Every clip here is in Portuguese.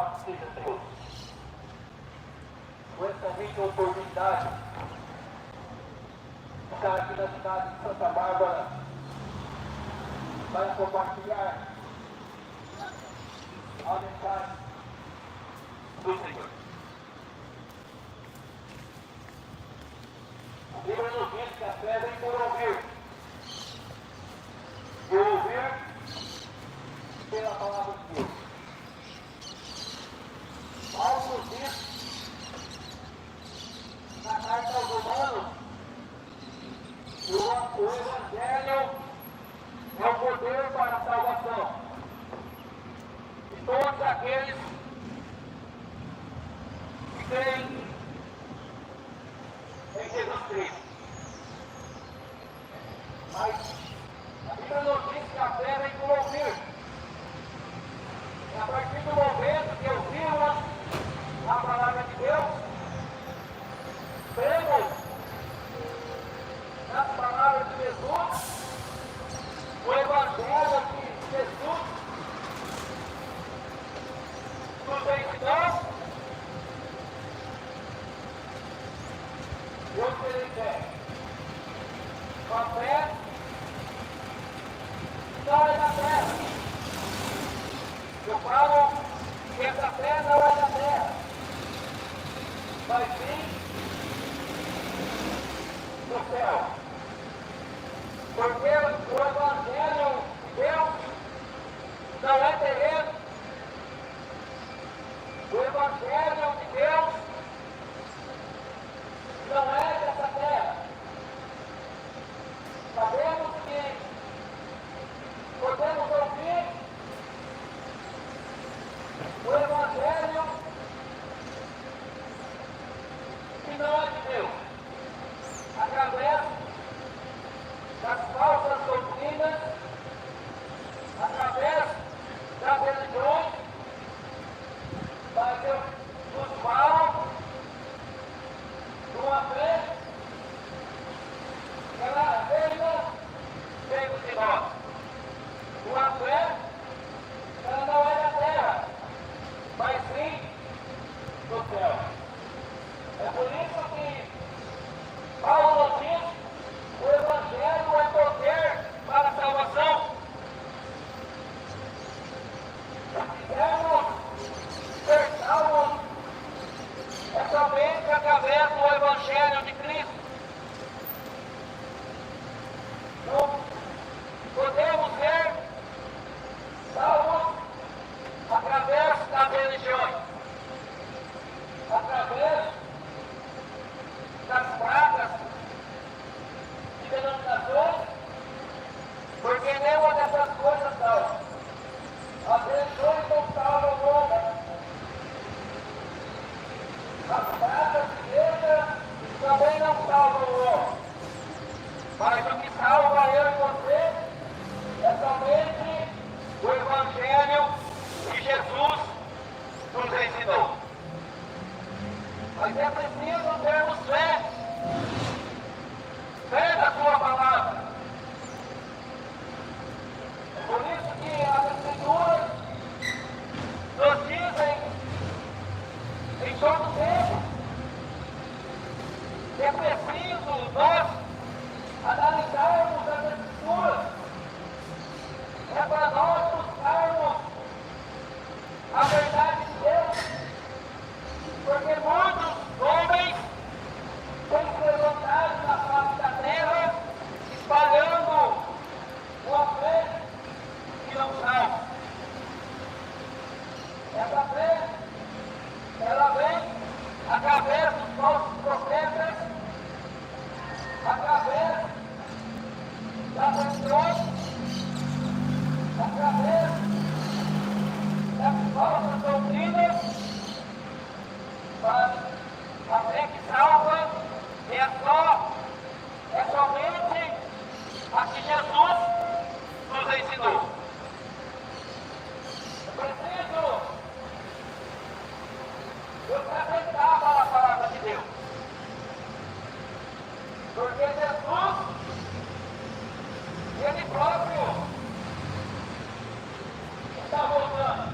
Louvado seja Deus. Com essa rica oportunidade de estar aqui na cidade de Santa Bárbara para compartilhar a mensagem do Senhor. A Bíblia nos diz que a fé vem por ouvir. E ouvir pela palavra de Deus. Paulo nos diz na carta aos Romanos que o Evangelho é o poder para a salvação de todos aqueles que creem em Jesus Cristo. Mas a Bíblia nos diz que a fé vem por ouvir. E a partir do momento que ouvimos a palavra de Deus, cremos nas palavras de Jesus, o Evangelho que Jesus nos ensinou, eu terei fé. Com a fé não é da terra. Eu falo que essa fé não é da terra, mas sim do céu. Porque o Evangelho de Deus não é terreno. O Evangelho de Deus não é dessa terra. Sabemos que podemos ouvir o Evangelho que não é de Deus, através das falsas doutrinas, através das religiões, mas eu nos falo de uma fé que ela veio dentro de nós. Uma fé que ela não é da terra, mas sim do céu. É por isso que Paulo nos diz: o Evangelho é poder para a salvação. Se quisermos ser salvos, é somente através do Evangelho de Cristo. Não podemos ser salvos através das religiões, através das pragas de denominações, porque nenhuma dessas coisas salva. As religiões não salvam o homem. As pragas de igreja também não salvam o homem. Mas o que salva eu e você é somente o Evangelho que Jesus nos ensinou. Mas é preciso termos fé. Fé da sua palavra. É por isso que as Escrituras nos dizem em todo tempo que é preciso nós analisarmos as Escrituras. É para nós buscarmos a verdade de Deus, porque muitos homens têm se levantado na face da terra, espalhando uma fé que não salva. Essa fé, ela vem através dos falsos profetas, através das religiões, através das falsas doutrinas, mas a fé que salva é somente a que Jesus nos ensinou. É preciso eu acreditar para a palavra de Deus, porque Jesus, Ele próprio está voltando.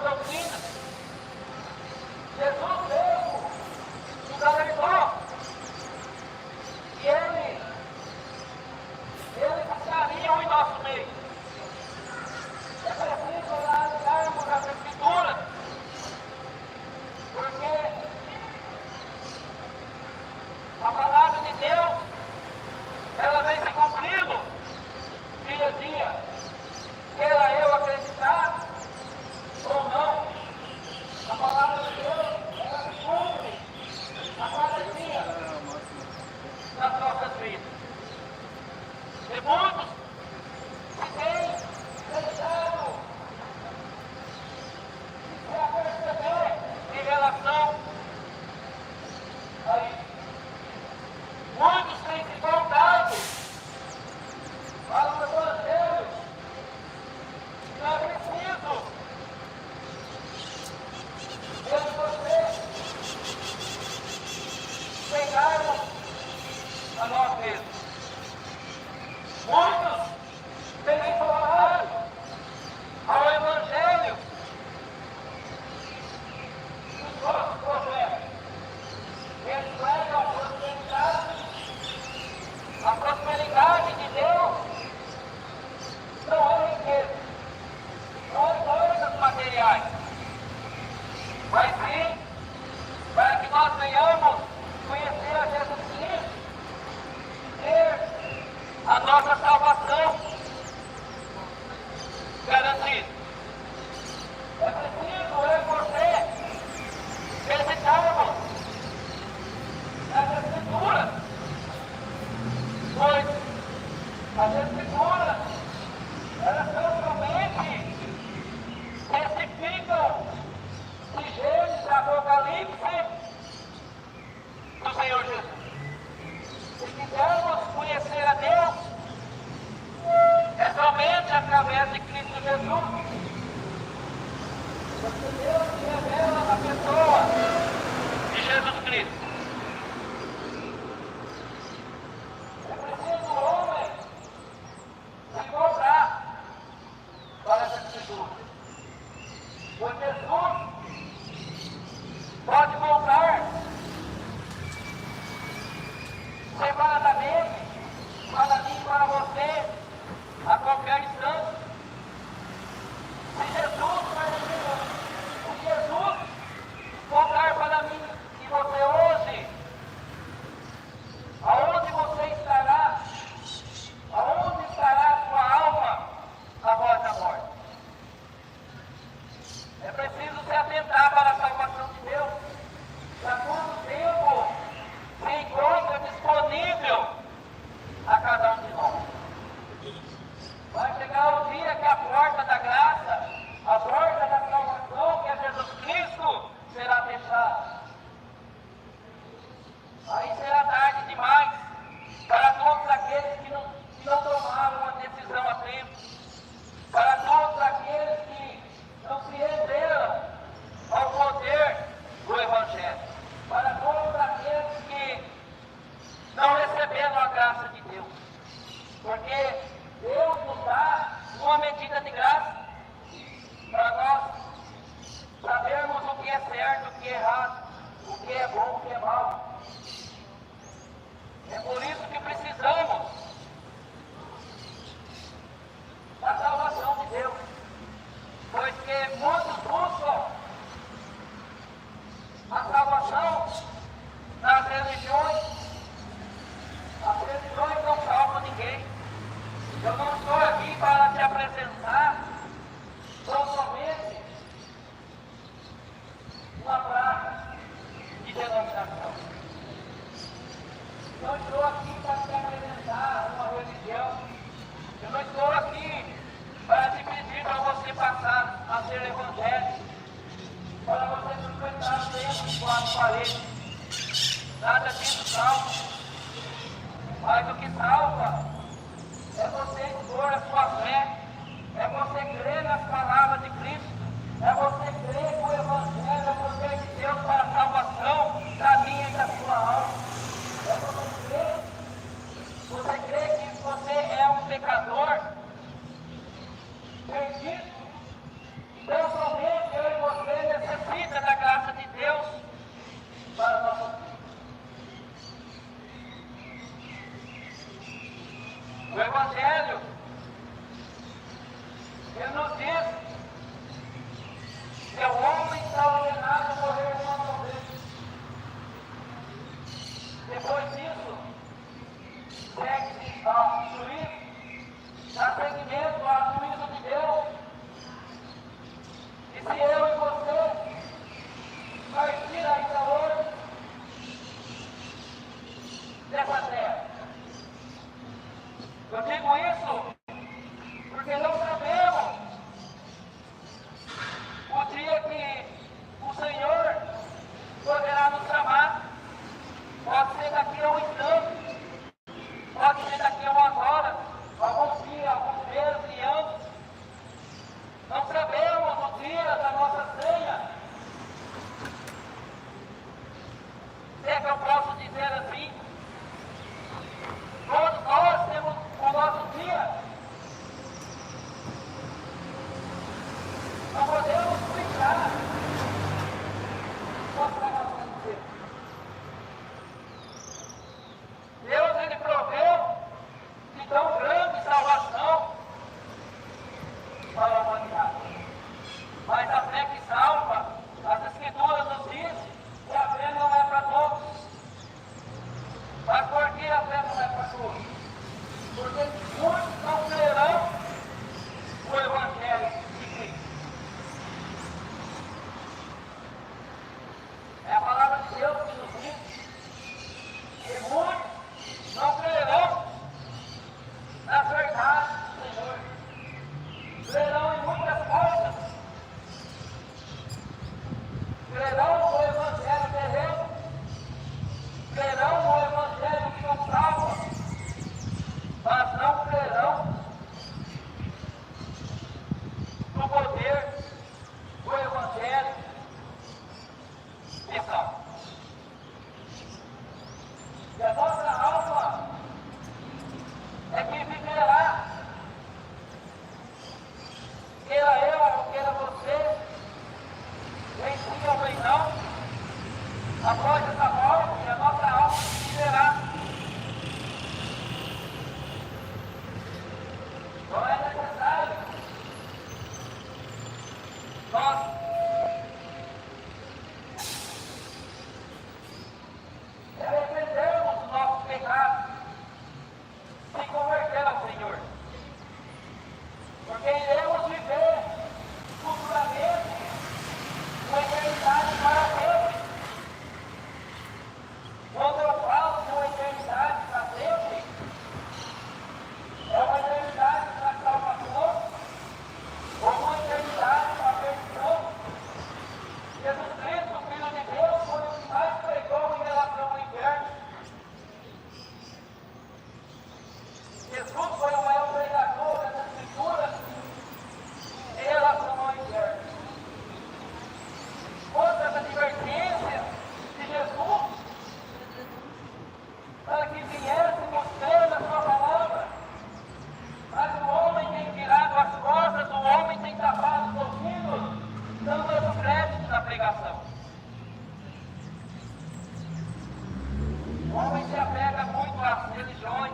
doutrina. Jesus mesmo nos alertou que ele estaria em nosso meio. É preciso analisarmos as Escrituras, porque a palavra de Deus, ela vem se cumprindo dia a dia. Queira eu acreditar ou não, a palavra de Deus, ela se cumpre a cada dia nas nossas vidas. E muitos se têm deixado de se aperceber em relação a isso. Muitos têm se voltado para o Evangelho. Não é preciso eu e você pegarmos a nós mesmos. Muitos têm falado ao Evangelho dos nossos projetos. Eles pregam a prosperidade de Deus não é riqueza, não é coisas materiais, mas sim para que nós venhamos conhecer a Jesus Cristo, ter a nossa salvação garantida. É preciso eu e você meditarmos nas Escrituras, pois as Escrituras, elas totalmente testificam de Gênesis a Apocalipse do Senhor Jesus. Se quisermos conhecer a Deus, é somente através de Cristo Jesus. Porque Deus se revela na pessoa de Jesus Cristo. É preciso o homem se voltar para essa Escritura. Pois Jesus pode voltar separadamente para mim e para você a qualquer instante. Se Jesus voltar para mim e você hoje, aonde você estará? Aonde estará a sua alma após a morte? É preciso se atentar para a salvação de Deus. Para quanto tempo se encontra disponível a cada um de nós? Vai chegar o dia que a porta da graça, a porta da salvação, que é Jesus Cristo, será fechada. Aí será tarde demais para todos aqueles que não tomaram uma decisão a tempo, para todos aqueles que não se renderam ao poder obrigação. O homem se apega muito às religiões.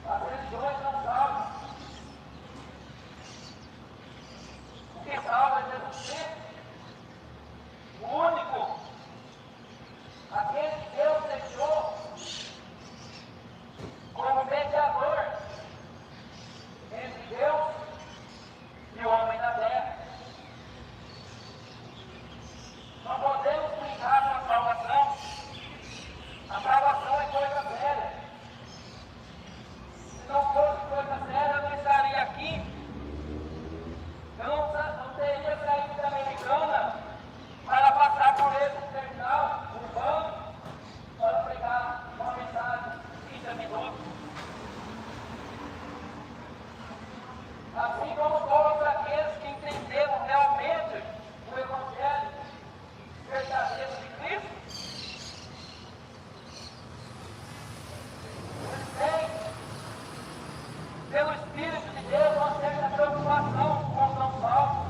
As religiões não salvam. O que salva é Jesus Cristo, o único, aquele que Deus deixou como mediador entre Deus e o homem na terra. Não podemos brincar com a salvação. A salvação é coisa séria. Se não fosse coisa séria, eu não estaria aqui. Eu não teria saído da Americana para passar por esse terminal urbano para pregar uma mensagem de 30 minutos. Assim como todos aqueles que entenderam realmente o Evangelho verdadeiro de Cristo, eles têm, pelo Espírito de Deus, uma certa preocupação com os não salvos.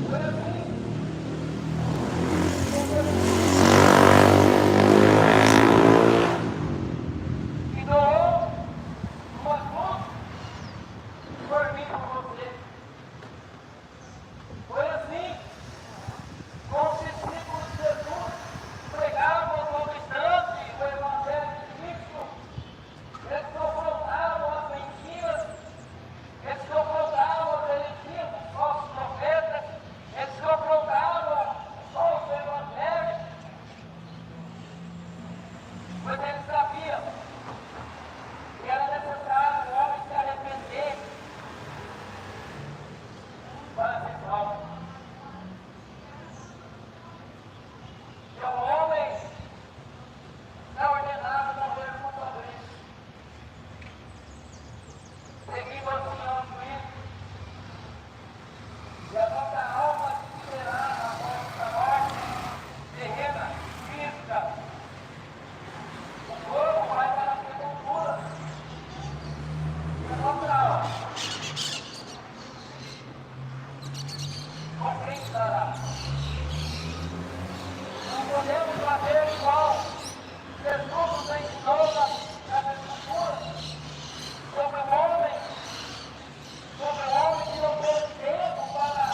Foi assim. E doou uma cruz por mim e por você. Foi assim. Com os discípulos de Jesus, pregavam constante o Evangelho de Cristo. Eles confrontavam as mentiras, eles confrontavam as heresias dos falsos profetas, eles confrontavam o falso Evangelho, pois eles sabiam que era necessário o homem se arrepender para ser salvo. E o homem é ordenado morrer por sua vez. Seguimos ensinando isso. E a nossa alma será após a morte terrena, física. O corpo vai para a sepultura. E a nossa alma com quem estará? Não podemos fazer igual Jesus nos ensinou na Escritura sobre o homem que não teve tempo para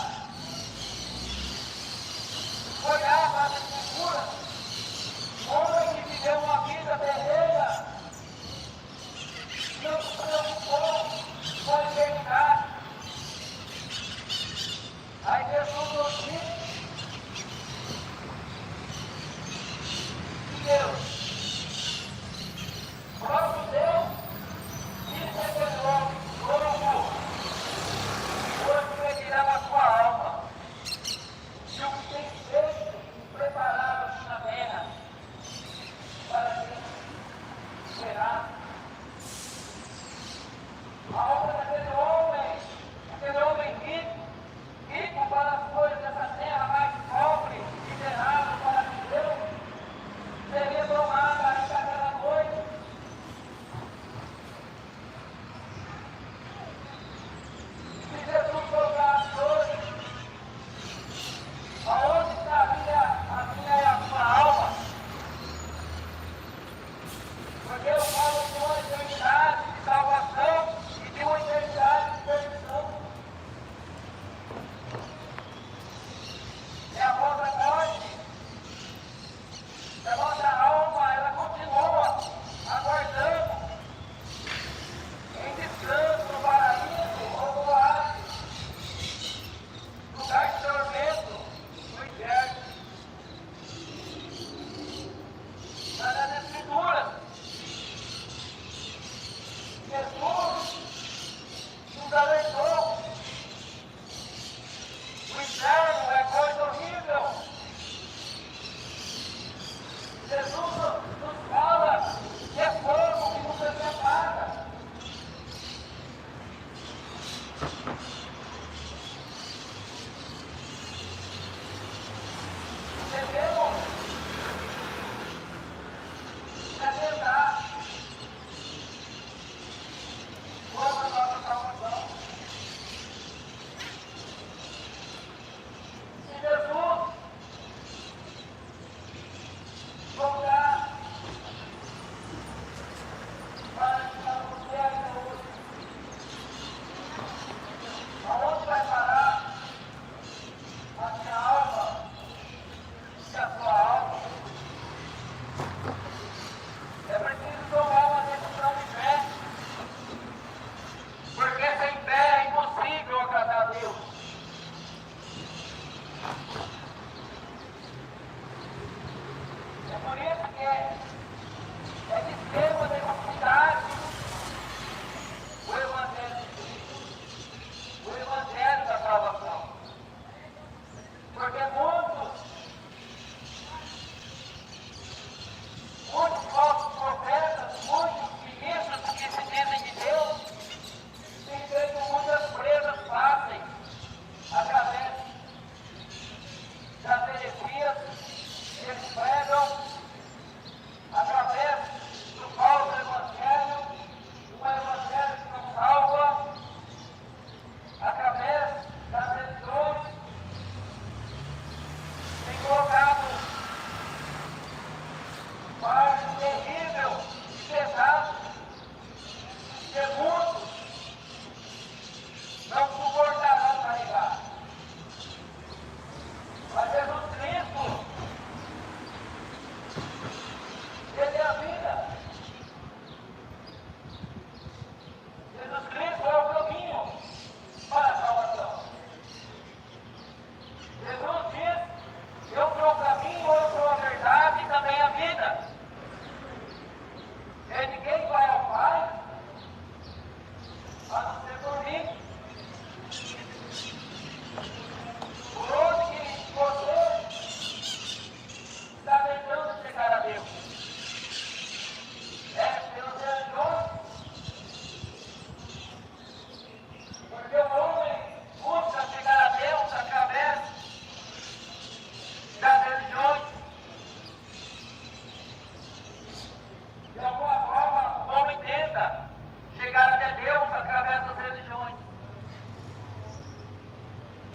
olhar para a Escritura, o homem que viveu uma vida terrena, não se preocupou com a eternidade. Aí Jesus nos disse que Deus, o próprio Deus, disse aquele homem, louco, hoje pedirá na sua alma, e o que tem feito, preparado aqui na terra, para quem será. A obra daquele homem rico para as coisas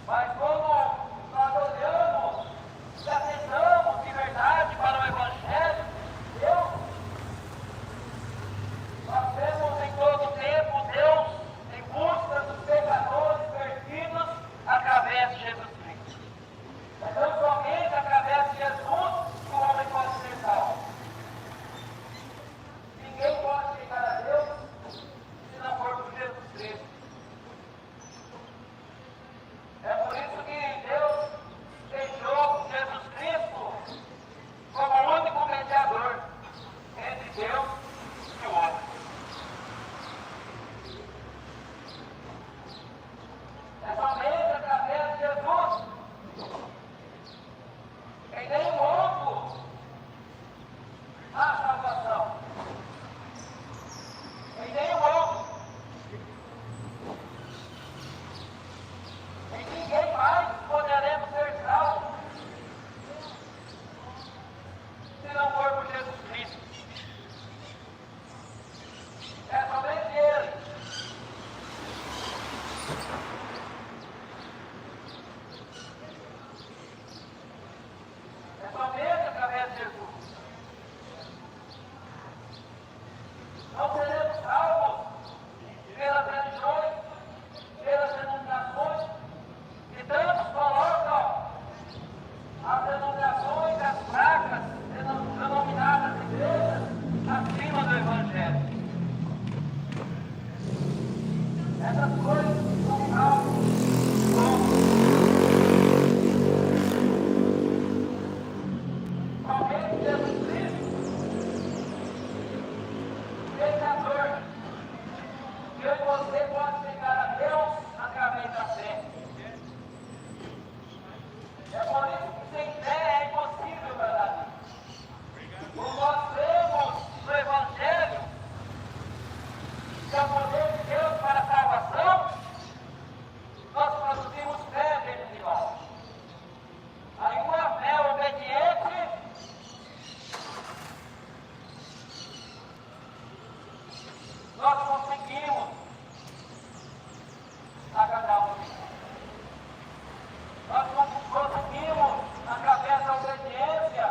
Mas como nós olhamos e atentamos de verdade para o Evangelho de Deus, nós vemos em todo tempo Deus em busca dos pecadores perdidos através de Jesus Cristo. Então, somente através de Jesus que o homem pode ser salvo. Ninguém pode chegar a Deus se não for por Jesus Cristo. É por isso que Deus deixou Jesus Cristo como o único mediador entre Deus e o homem. É somente através de Jesus. Em nenhum outro há salvação. Em nenhum outro. Em ninguém mais poderemos ser salvos se não for por Jesus Cristo. É somente Ele. É somente através de Jesus. Não seremos salvos pelas religiões, pelas denominações, que tantos colocam as denominações, as placas denominadas igrejas acima do Evangelho. Essas coisas são algo bom. Somente Jesus Cristo, pecador, que eu e você pode chegar a Deus através da fé. É por isso que sem fé é impossível agradar. Quando nós cremos no Evangelho, que é o poder de Deus para a salvação, nós produzimos fé dentro de nós. Aí uma fé obediente nós conseguimos agradar o Senhor. Nós conseguimos, através da obediência,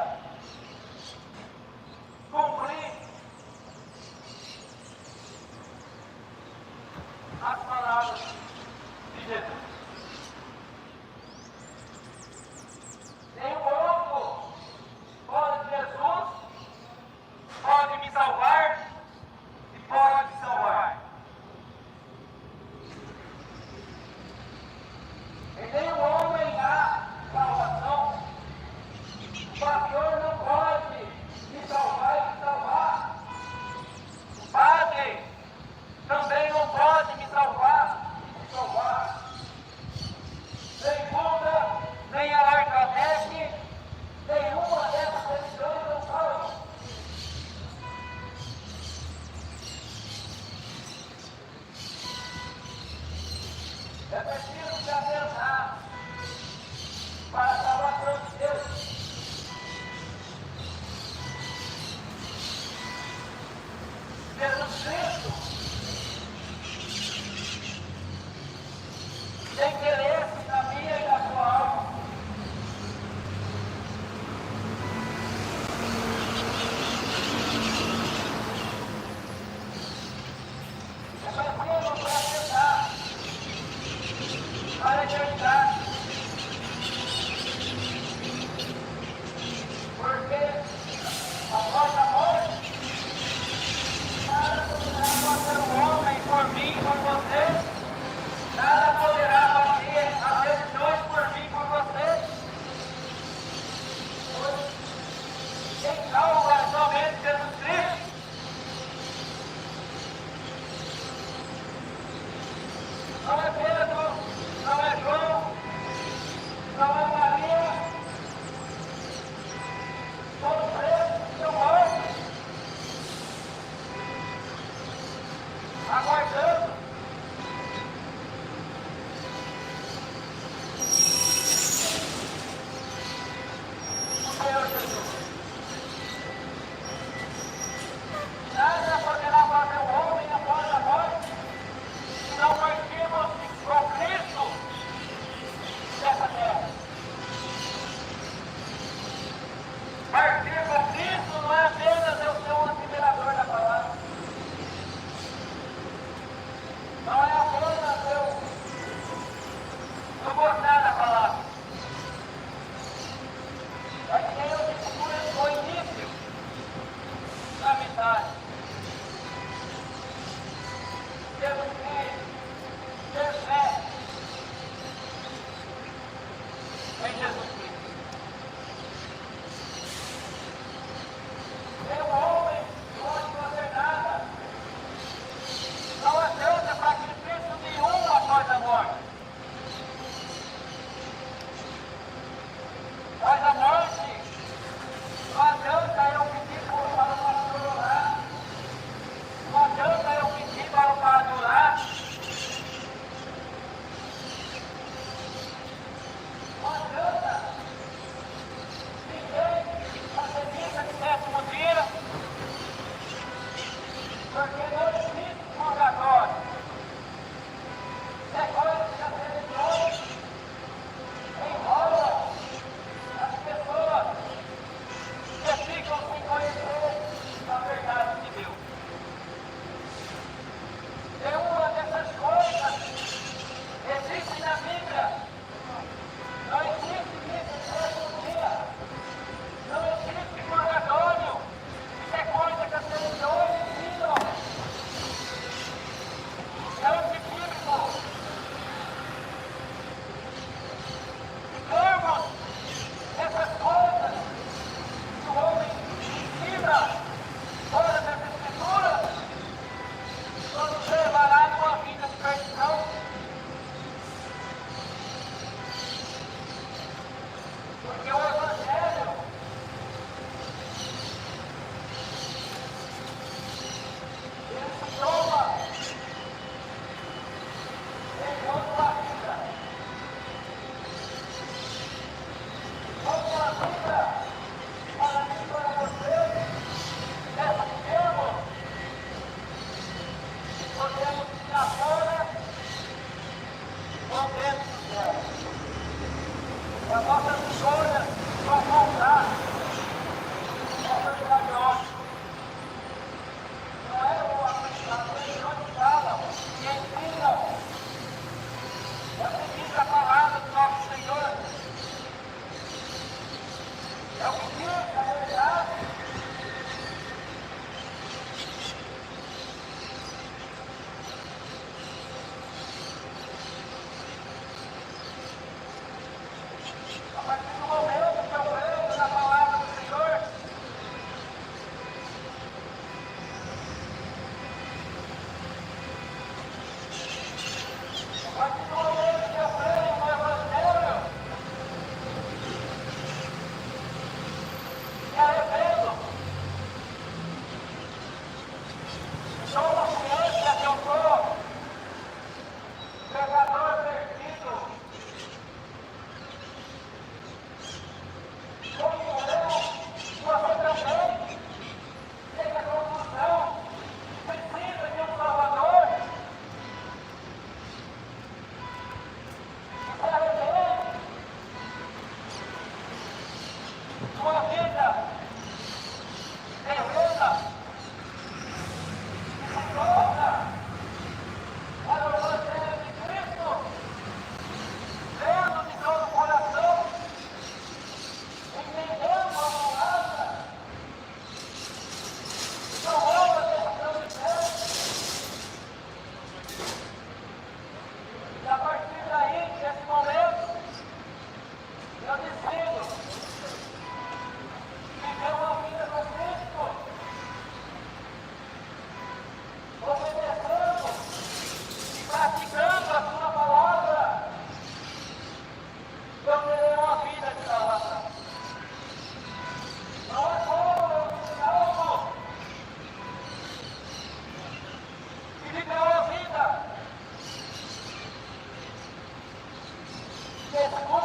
cumprir as palavras de Jesus. Nenhum outro fora de Jesus pode me salvar e pode te salvar. Em nenhum homem há salvação. O pastor não pode me salvar e te salvar. O padre também não pode me salvar e te salvar. Nem Buda, nem Allan Kardec, nenhuma dessas religiões não salvam. É preciso se atentar para a salvação de Deus. Jesus Cristo tem interesse na minha e na sua alma. É preciso se atentar para a eternidade. Porque após a morte, nada poderá fazer o homem por mim, por você. Nada poderá fazer as religiões por mim, por você. Quem salva é somente Jesus Cristo. Não é Pedro, não é João, subornar a palavra. Mas Deus segura o início da metade. Temos que ter fé em Jesus Cristo. É um homem que pode fazer nada. Não adianta sacrifício nenhum após a morte. Mas a morte não adianta eu pedir para o pastor orar. Não adianta eu pedir para o padre orar. Não adianta ninguém fazer missa de 7º dia, porque não existe purgatório. É coisa que a religião enrola as pessoas que ficam sem conhecer a verdade de Deus. Nenhuma dessas coisas existe na Bíblia. Não existe missa de 7º dia. Não existe purgatório. Isso é coisa que as religiões ensinam. É antibíblico. Ficamos essas coisas que o homem ensina fora das escrituras, nos levará numa vida de perdição. Porque o Evangelho ele se toma enquanto a vida. Enquanto a vida, para mim e para você, essa que temos, podemos ficar fora ou dentro do céu. As nossas escolhas vão voltar. Nossas religiões. Não é as religiões que falam, que ensinam. É o que diz a palavra do nosso Senhor. É o que diz a verdade. A partir do momento que eu creio na palavra do Senhor, a partir do momento que eu creio no Evangelho, me arrependo, tomo ciência que eu sou pecador perdido. Como eu, você também chega à conclusão que precisa de um Salvador. E se arrepende. Sua vida terrena e se torna para o Evangelho de Cristo, crendo de todo o coração, entendendo a palavra, tomando a decisão de fé. E a partir daí, desse momento, eu decido viver uma vida com Cristo, obedecendo e praticando a sua palavra. Eu terei uma vida de salvação. Não é como eu me salvo e viver uma vida que escuta